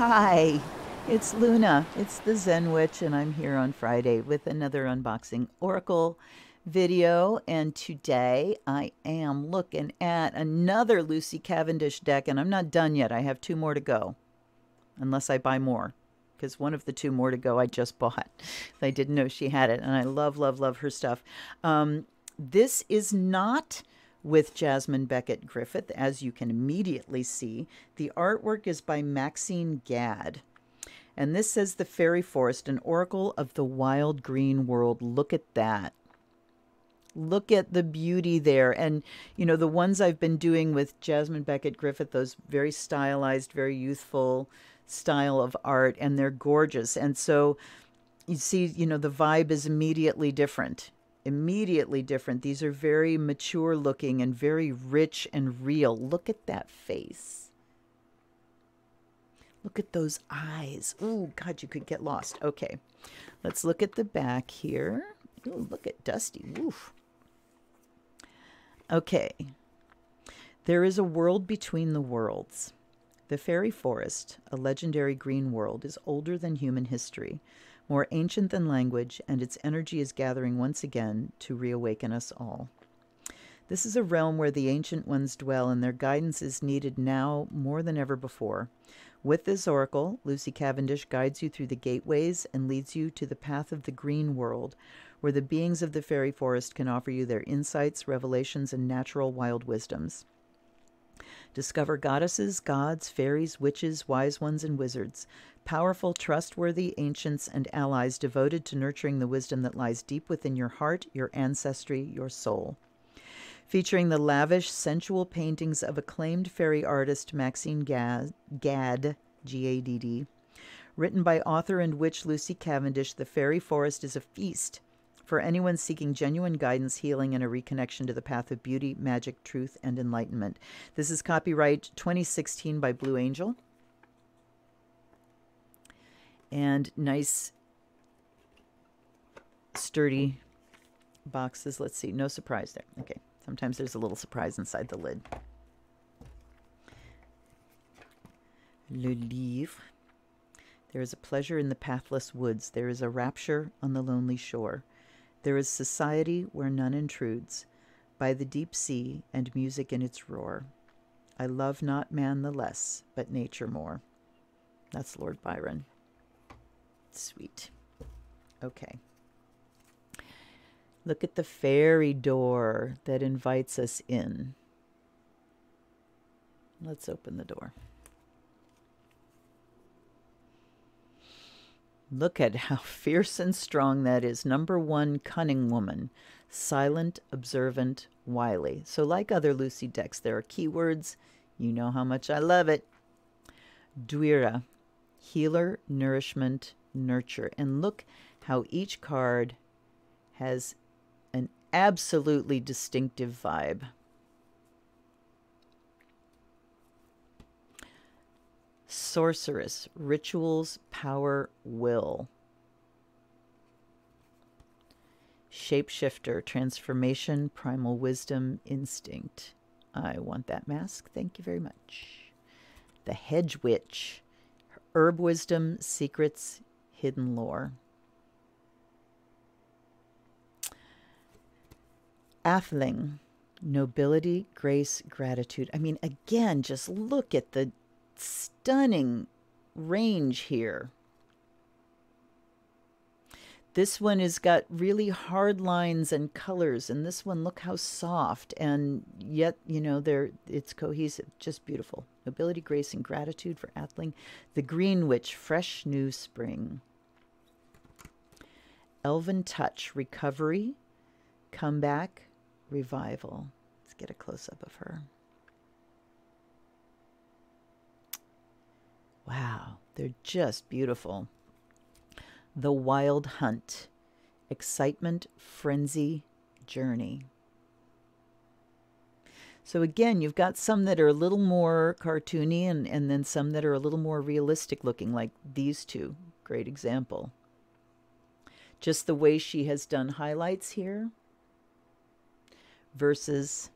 Hi, it's Luna. It's the Zen Witch, and I'm here on Friday with another unboxing Oracle video. And today I am looking at another Lucy Cavendish deck, and I'm not done yet. I have two more to go, unless I buy more, because one of the two more to go I just bought. I didn't know she had it, and I love, love, love her stuff. This is not with Jasmine Beckett Griffith, as you can immediately see. The artwork is by Maxine Gadd. And this says the Fairy Forest, an oracle of the wild green world. Look at that. Look at the beauty there. And, you know, the ones I've been doing with Jasmine Beckett Griffith, those very stylized, very youthful style of art, and they're gorgeous. And so you see, you know, the vibe is immediately different. Immediately different. These are very mature looking and very rich and real. Look at that face. Look at those eyes. Oh, God, you could get lost. Okay, let's look at the back here. Ooh, look at Dusty. Woof. Okay. There is a world between the worlds. The Fairy Forest, a legendary green world, is older than human history, more ancient than language, and its energy is gathering once again to reawaken us all. This is a realm where the ancient ones dwell, and their guidance is needed now more than ever before. With this oracle, Lucy Cavendish guides you through the gateways and leads you to the path of the green world, where the beings of the fairy forest can offer you their insights, revelations, and natural wild wisdoms. Discover goddesses, gods, fairies, witches, wise ones, and wizards, powerful, trustworthy ancients and allies devoted to nurturing the wisdom that lies deep within your heart, your ancestry, your soul. Featuring the lavish, sensual paintings of acclaimed fairy artist Maxine Gadd, G-A-D-D. Written by author and witch Lucy Cavendish, the Fairy Forest is a feast for anyone seeking genuine guidance, healing, and a reconnection to the path of beauty, magic, truth, and enlightenment. This is copyright 2016 by Blue Angel. And nice, sturdy boxes. Let's see, no surprise there. Okay, sometimes there's a little surprise inside the lid. Le livre. There is a pleasure in the pathless woods. There is a rapture on the lonely shore. There is society where none intrudes, by the deep sea and music in its roar. I love not man the less, but nature more. That's Lord Byron. Sweet. Okay. Look at the fairy door that invites us in. Let's open the door. Look at how fierce and strong that is. Number one, cunning woman. Silent, observant, wily. So like other Lucy decks, there are keywords. You know how much I love it. Dwira, healer, nourishment, nurture. And look how each card has an absolutely distinctive vibe. Sorceress, rituals, power, will. Shapeshifter, transformation, primal wisdom, instinct. I want that mask. Thank you very much. The Hedge Witch, herb wisdom, secrets, hidden lore. Athling, nobility, grace, gratitude. I mean, again, just look at the stunning range here. This one has got really hard lines and colors, and this one, look how soft, and yet, you know, it's cohesive. Just beautiful. Nobility, grace, and gratitude for Athling. The Green Witch, fresh new spring. Elven Touch, recovery, comeback, revival. Let's get a close-up of her. Wow, they're just beautiful. The Wild Hunt, excitement, frenzy, journey. So again, you've got some that are a little more cartoony and then some that are a little more realistic looking, like these two. Great example. Just the way she has done highlights here versus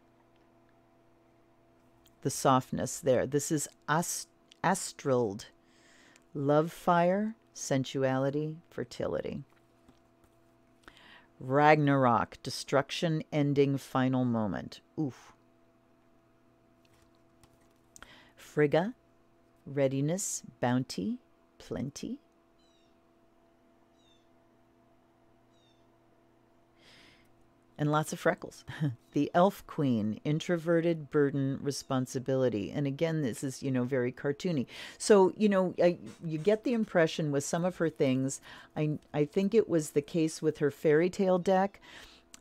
the softness there. This is astraled Love fire, sensuality, fertility. Ragnarok, destruction, ending, final moment. Oof. Frigga, readiness, bounty, plenty. And lots of freckles. The Elf Queen, introverted, burden, responsibility. And again, this is, very cartoony. So, you get the impression with some of her things, I think it was the case with her fairy tale deck,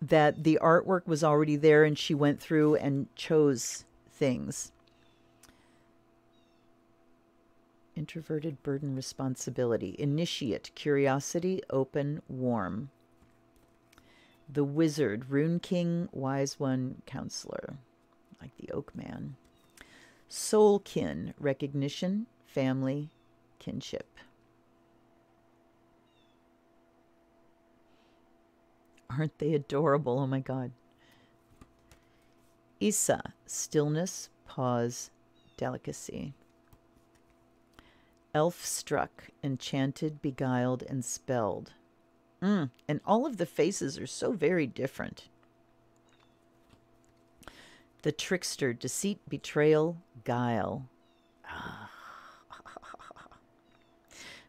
that the artwork was already there and she went through and chose things. Introverted, burden, responsibility. Initiate, curiosity, open, warm. The Wizard, Rune King, Wise One, Counselor, like the Oak Man. Soulkin, recognition, family, kinship. Aren't they adorable? Oh my God. Issa, stillness, pause, delicacy. Elf struck, enchanted, beguiled, and spelled. And all of the faces are so very different. The Trickster, deceit, betrayal, guile.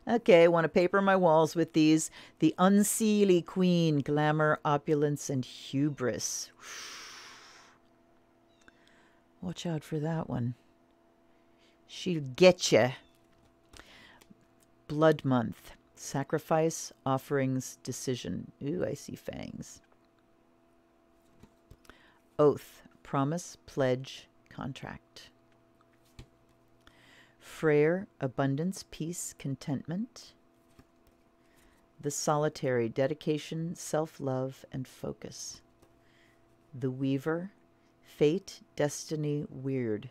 Okay, I want to paper my walls with these. The Unseelie Queen, glamour, opulence, and hubris. Watch out for that one. She'll get you. Blood Month. Sacrifice, offerings, decision. Ooh, I see fangs. Oath, promise, pledge, contract. Freyr, abundance, peace, contentment. The Solitary, dedication, self-love, and focus. The Weaver, fate, destiny, weird,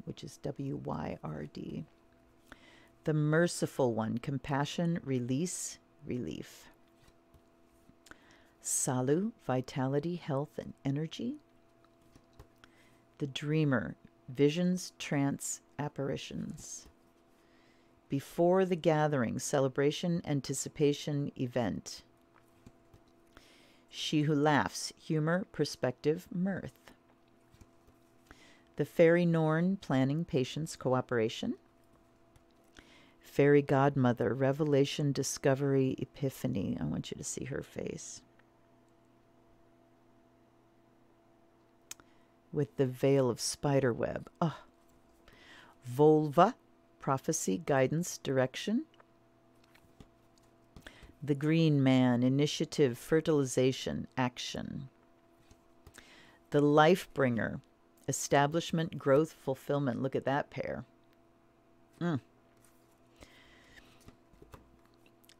which is W-Y-R-D. The Merciful One, compassion, release, relief. Salu, vitality, health, and energy. The Dreamer, visions, trance, apparitions. Before the Gathering, celebration, anticipation, event. She Who Laughs, humor, perspective, mirth. The Fairy Norn, planning, patience, cooperation. Fairy Godmother, revelation, discovery, epiphany. I want you to see her face. With the veil of spiderweb. Oh. Volva, prophecy, guidance, direction. The Green Man, initiative, fertilization, action. The Lifebringer, establishment, growth, fulfillment. Look at that pair.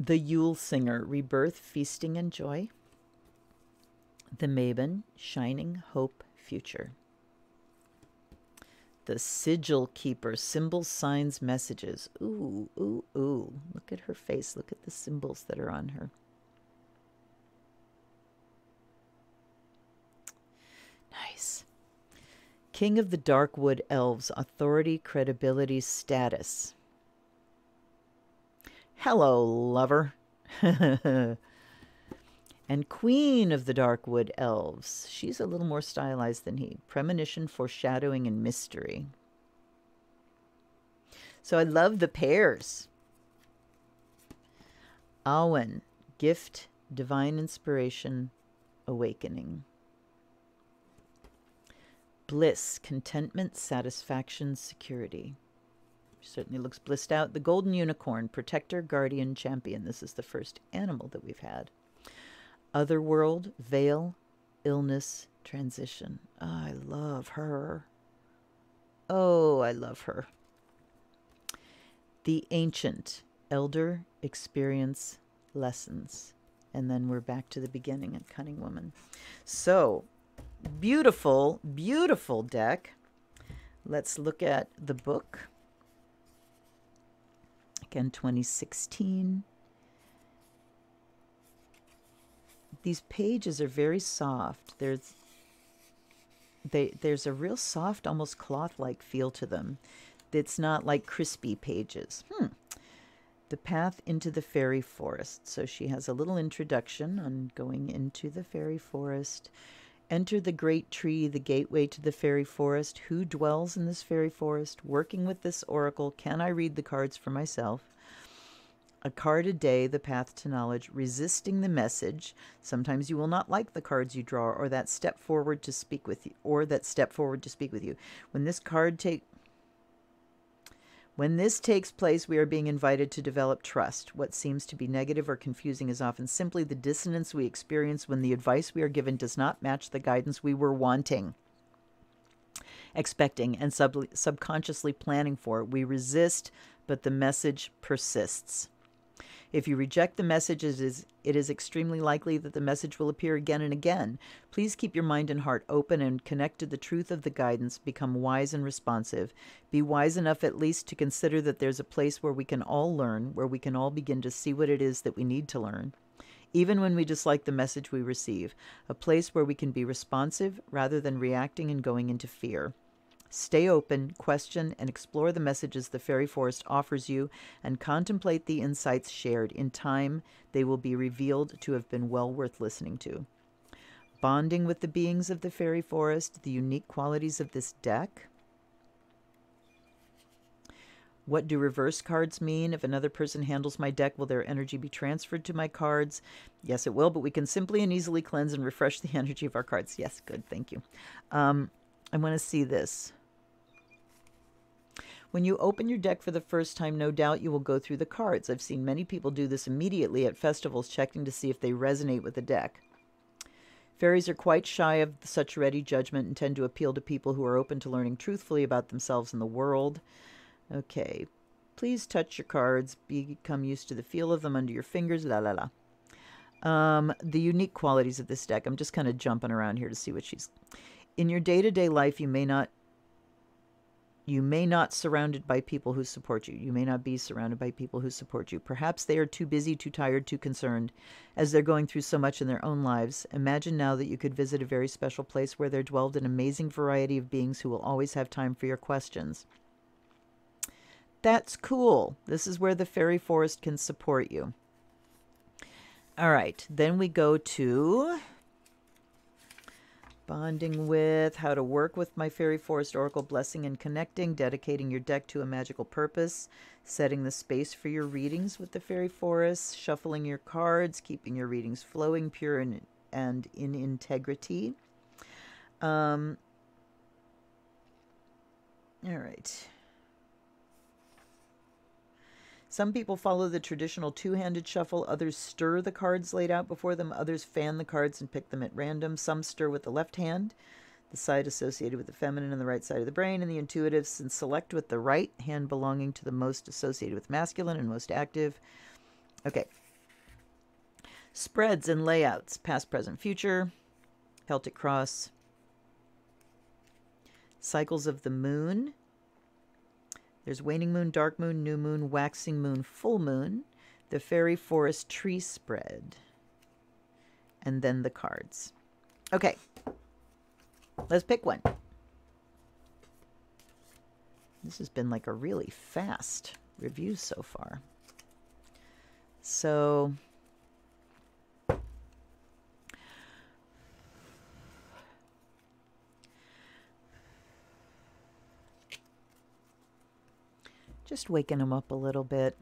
The Yule Singer, rebirth, feasting, and joy. The Maven, shining, hope, future. The Sigil Keeper, symbols, signs, messages. Ooh, ooh, ooh. Look at her face. Look at the symbols that are on her. Nice. King of the Darkwood Elves, authority, credibility, status. Hello, lover. And Queen of the Darkwood Elves. She's a little more stylized than he. Premonition, foreshadowing, and mystery. So I love the pairs. Awen, gift, divine inspiration, awakening. Bliss, contentment, satisfaction, security. Certainly looks blissed out. The Golden Unicorn, protector, guardian, champion. This is the first animal that we've had. Otherworld, veil, illness, transition. Oh, I love her. Oh, I love her. The Ancient, elder, experience, lessons. And then we're back to the beginning at Cunning Woman. So, beautiful, beautiful deck. Let's look at the book. Again, 2016. These pages are very soft. There's a real soft, almost cloth-like feel to them. It's not like crispy pages. The path into the fairy forest. So she has a little introduction on going into the fairy forest. Enter the great tree, the gateway to the fairy forest. Who dwells in this fairy forest? Working with this oracle, can I read the cards for myself? A card a day, the path to knowledge. Resisting the message. Sometimes you will not like the cards you draw, or that step forward to speak with you, When this takes place, we are being invited to develop trust. What seems to be negative or confusing is often simply the dissonance we experience when the advice we are given does not match the guidance we were wanting, expecting, and subconsciously planning for. We resist, but the message persists. If you reject the message, it is extremely likely that the message will appear again and again. Please keep your mind and heart open and connect to the truth of the guidance. Become wise and responsive. Be wise enough at least to consider that there's a place where we can all learn, where we can all begin to see what it is that we need to learn, even when we dislike the message we receive. A place where we can be responsive rather than reacting and going into fear. Stay open, question, and explore the messages the fairy forest offers you, and contemplate the insights shared. In time, they will be revealed to have been well worth listening to. Bonding with the beings of the fairy forest, the unique qualities of this deck. What do reverse cards mean? If another person handles my deck, will their energy be transferred to my cards? Yes, it will, but we can simply and easily cleanse and refresh the energy of our cards. Yes, good, thank you. I want to see this. When you open your deck for the first time, no doubt you will go through the cards. I've seen many people do this immediately at festivals, checking to see if they resonate with the deck. Fairies are quite shy of such ready judgment and tend to appeal to people who are open to learning truthfully about themselves and the world. Okay. Please touch your cards. Become used to the feel of them under your fingers. La la la. The unique qualities of this deck. I'm just kind of jumping around here to see what she's... In your day-to-day life, you may not surrounded by people who support you. You may not be surrounded by people who support you. Perhaps they are too busy, too tired, too concerned, as they're going through so much in their own lives. Imagine now that you could visit a very special place where there dwelled an amazing variety of beings who will always have time for your questions. That's cool. This is where the fairy forest can support you. All right, then we go to... bonding with, how to work with my fairy forest oracle, blessing and connecting, dedicating your deck to a magical purpose, setting the space for your readings with the fairy forest, shuffling your cards, keeping your readings flowing, pure and in integrity. All right. Some people follow the traditional two-handed shuffle. Others stir the cards laid out before them. Others fan the cards and pick them at random. Some stir with the left hand, the side associated with the feminine and the right side of the brain, and the intuitives, and select with the right hand belonging to the most associated with masculine and most active. Okay. Spreads and layouts. Past, present, future. Celtic cross. Cycles of the moon. There's waning moon, dark moon, new moon, waxing moon, full moon, the fairy forest tree spread, and then the cards. Okay, let's pick one. This has been like a really fast review so far. So... just waking them up a little bit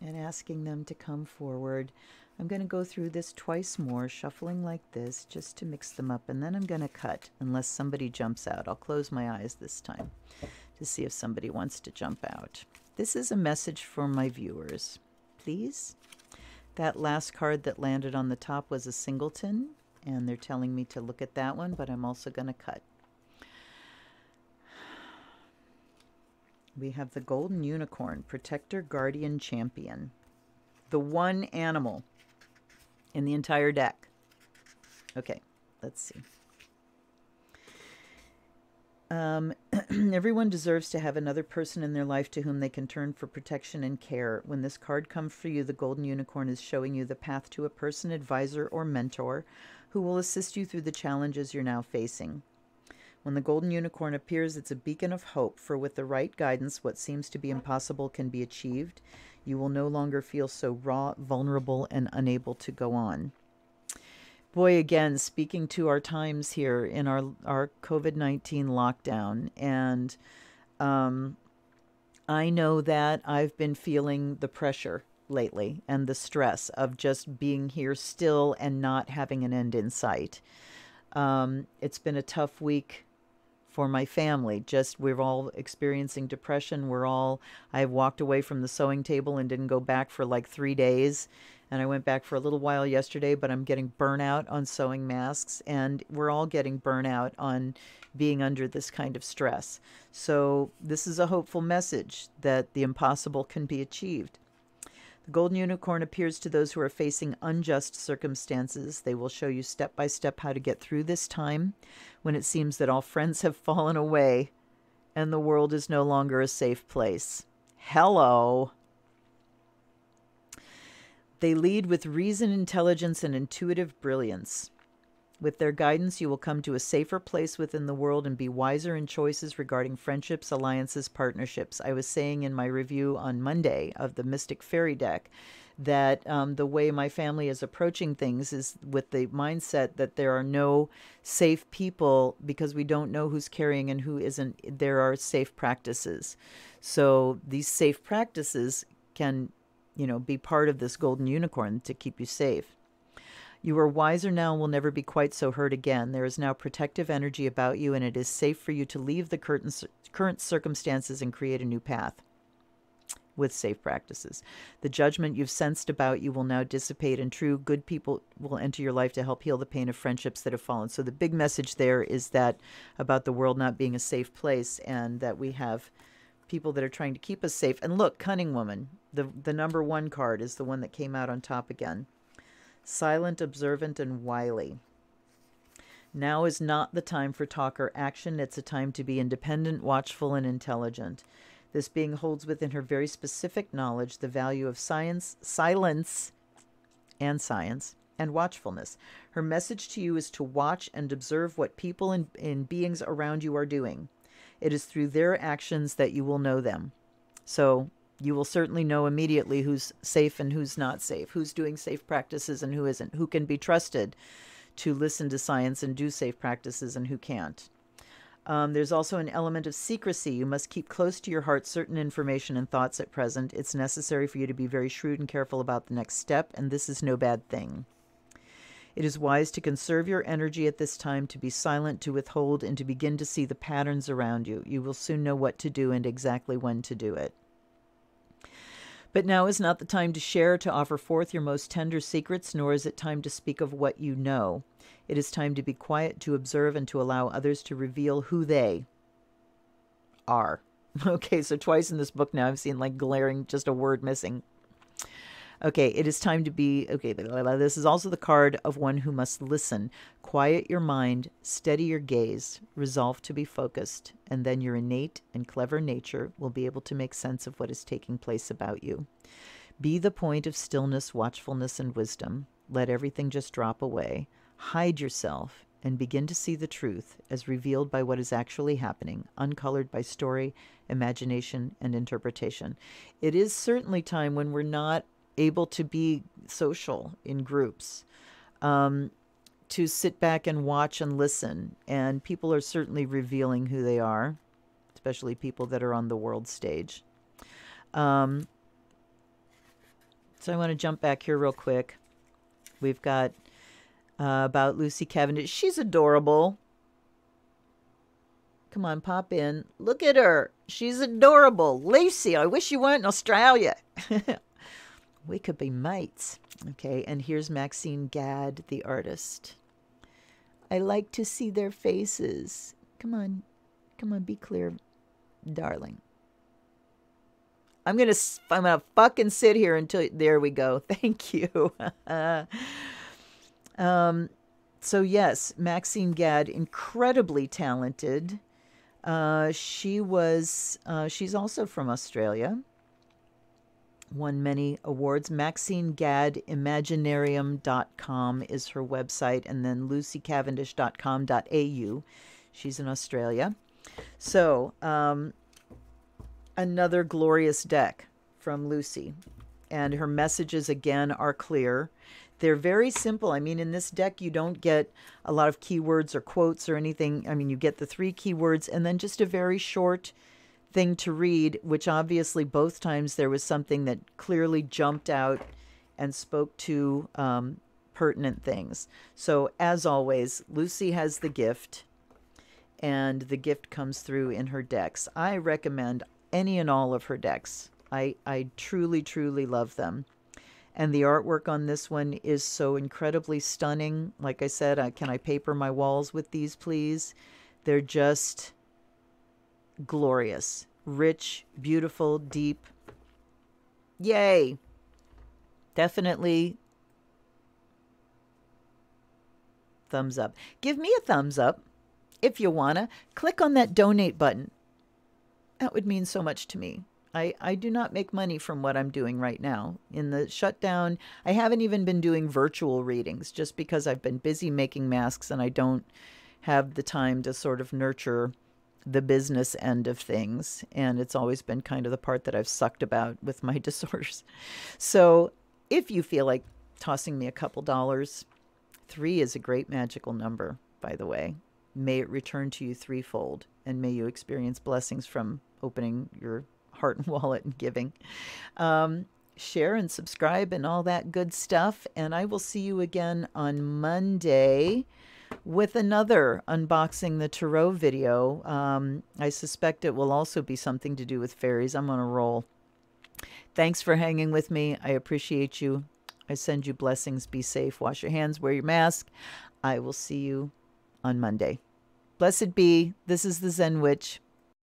and asking them to come forward. I'm going to go through this twice more, shuffling like this, just to mix them up, and then I'm going to cut unless somebody jumps out. I'll close my eyes this time to see if somebody wants to jump out. This is a message for my viewers. Please. That last card that landed on the top was a singleton, and they're telling me to look at that one, but I'm also going to cut. We have the golden unicorn, protector, guardian, champion. The one animal in the entire deck. Okay, let's see. Everyone deserves to have another person in their life to whom they can turn for protection and care. When this card comes for you, the golden unicorn is showing you the path to a person, advisor, or mentor who will assist you through the challenges you're now facing. When the golden unicorn appears, it's a beacon of hope, for with the right guidance, what seems to be impossible can be achieved. You will no longer feel so raw, vulnerable, and unable to go on. Boy, again, speaking to our times here in our COVID-19 lockdown. And I know that I've been feeling the pressure lately and the stress of just being here still and not having an end in sight. It's been a tough week for my family. Just we're all experiencing depression. I walked away from the sewing table and didn't go back for like 3 days. And I went back for a little while yesterday, but I'm getting burnout on sewing masks, and we're all getting burnout on being under this kind of stress. So this is a hopeful message that the impossible can be achieved. The golden unicorn appears to those who are facing unjust circumstances. They will show you step by step how to get through this time when it seems that all friends have fallen away and the world is no longer a safe place. Hello. They lead with reason, intelligence, and intuitive brilliance. With their guidance, you will come to a safer place within the world and be wiser in choices regarding friendships, alliances, partnerships. I was saying in my review on Monday of the Mystic Fairy deck that the way my family is approaching things is with the mindset that there are no safe people because we don't know who's carrying and who isn't. There are safe practices. So these safe practices can, be part of this golden unicorn to keep you safe. You are wiser now and will never be quite so hurt again. There is now protective energy about you, and it is safe for you to leave the current circumstances and create a new path with safe practices. The judgment you've sensed about you will now dissipate, and true good people will enter your life to help heal the pain of friendships that have fallen. So the big message there is that about the world not being a safe place, and that we have people that are trying to keep us safe. And look, Cunning Woman, the number 1 card is the one that came out on top again. Silent, observant, and wily. Now is not the time for talk or action. It's a time to be independent, watchful, and intelligent. This being holds within her very specific knowledge the value of silence, and watchfulness. Her message to you is to watch and observe what people and beings around you are doing. It is through their actions that you will know them. So you will certainly know immediately who's safe and who's not safe, who's doing safe practices and who isn't, who can be trusted to listen to science and do safe practices and who can't. There's also an element of secrecy. You must keep close to your heart certain information and thoughts at present. It's necessary for you to be very shrewd and careful about the next step, and this is no bad thing. It is wise to conserve your energy at this time, to be silent, to withhold, and to begin to see the patterns around you. You will soon know what to do and exactly when to do it. But now is not the time to share, to offer forth your most tender secrets, nor is it time to speak of what you know. It is time to be quiet, to observe, and to allow others to reveal who they are. Okay, so twice in this book now I've seen like glaring, just a word missing. Okay, it is time to be, okay, this is also the card of one who must listen. Quiet your mind, steady your gaze, resolve to be focused, and then your innate and clever nature will be able to make sense of what is taking place about you. Be the point of stillness, watchfulness, and wisdom. Let everything just drop away. Hide yourself and begin to see the truth as revealed by what is actually happening, uncolored by story, imagination, and interpretation. It is certainly time when we're not able to be social in groups, to sit back and watch and listen. And people are certainly revealing who they are, especially people that are on the world stage. So I want to jump back here real quick. We've got about Lucy Cavendish. She's adorable. Come on, pop in. Look at her. She's adorable. Lucy, I wish you weren't in Australia. We could be mates. Okay, and here's Maxine Gadd, the artist. I like to see their faces. Come on, be clear, darling. I'm gonna fucking sit here until, there we go. Thank you. So yes, Maxine Gadd, incredibly talented. She's also from Australia. Won many awards. Maxine Gadd, Imaginarium.com is her website, and then lucycavendish.com.au. She's in Australia. So, another glorious deck from Lucy. And her messages, again, are clear. They're very simple. I mean, in this deck, you don't get a lot of keywords or quotes or anything. I mean, you get the 3 keywords and then just a very short thing to read, which obviously both times there was something that clearly jumped out and spoke to pertinent things. So, as always, Lucy has the gift, and the gift comes through in her decks. I recommend any and all of her decks. I truly, truly love them. And the artwork on this one is so incredibly stunning. Like I said, can I paper my walls with these, please? They're just glorious, rich, beautiful, deep. Yay! Definitely thumbs up. Give me a thumbs up if you wanna. Click on that donate button. That would mean so much to me. I do not make money from what I'm doing right now. In the shutdown, I haven't even been doing virtual readings just because I've been busy making masks and I don't have the time to sort of nurture the business end of things. And it's always been kind of the part that I've sucked about with my disorders. So if you feel like tossing me a couple dollars, 3 is a great magical number, by the way. May it return to you threefold, and may you experience blessings from opening your heart and wallet and giving. Share and subscribe and all that good stuff. And I will see you again on Monday with another Unboxing the Tarot video. I suspect it will also be something to do with fairies. I'm on a roll. Thanks for hanging with me. I appreciate you. I send you blessings. Be safe. Wash your hands. Wear your mask. I will see you on Monday. Blessed be. This is the Zen Witch.